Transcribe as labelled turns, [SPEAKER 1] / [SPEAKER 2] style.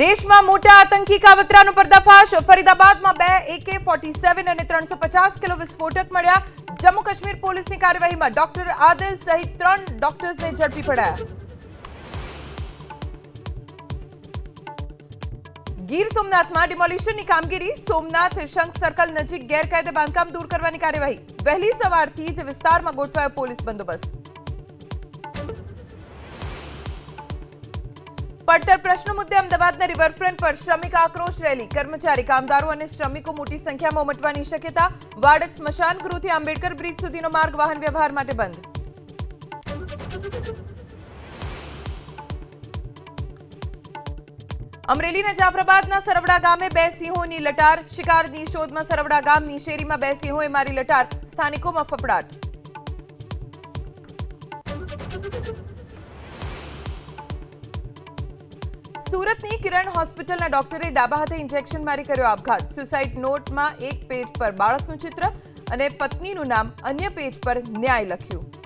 [SPEAKER 1] દેશમાં મોટા આતંકી કાવતરાનો પર્દાફાશ. ફરીદાબાદમાં 2 AK-47 અને 350 કિલો વિસ્ફોટક મળ્યા. જમ્મુ કાશ્મીર પોલીસની કાર્યવાહીમાં ડોક્ટર આદિલ સહિત 3 ડોક્ટર્સને ઝડપી પડાયા. ગીર સોમનાથમાં ડિમોલિશનની કામગીરી. સોમનાથ શંખ સર્કલ નજીક ગેરકાયદે બાંધકામ દૂર કરવાની કાર્યવાહી. વહેલી સવારથી જ વિસ્તારમાં ગોઠવાયો પોલીસ બંદોબસ્ત. પડતર પ્રશ્નો મુદ્દે અમદાવાદના રિવરફ્રન્ટ પર શ્રમિક આક્રોશ રેલી. કર્મચારી, કામદારો અને શ્રમિકો મોટી સંખ્યામાં ઉમટવાની શક્યતા. વાડજ સ્મશાન ગૃહથી આંબેડકર બ્રિજ સુધીનો માર્ગ વાહન વ્યવહાર માટે બંધ. અમરેલીના જાફરાબાદના સરવડા ગામે 2 સિંહોની લટાર. શિકારની શોધમાં સરવડા ગામની શેરીમાં 2 સિંહોએ મારી લટાર. સ્થાનિકોમાં ફફડાટ. સુરતની કિરણ હોસ્પિટલના ડોક્ટરે ડાબા હાથે ઇન્જેક્શન મારી કર્યો આપઘાત. સુસાઇડ નોટમાં એક પેજ પર બાળકનું ચિત્ર અને પત્નીનું નામ, અન્ય પેજ પર ન્યાય લખ્યું.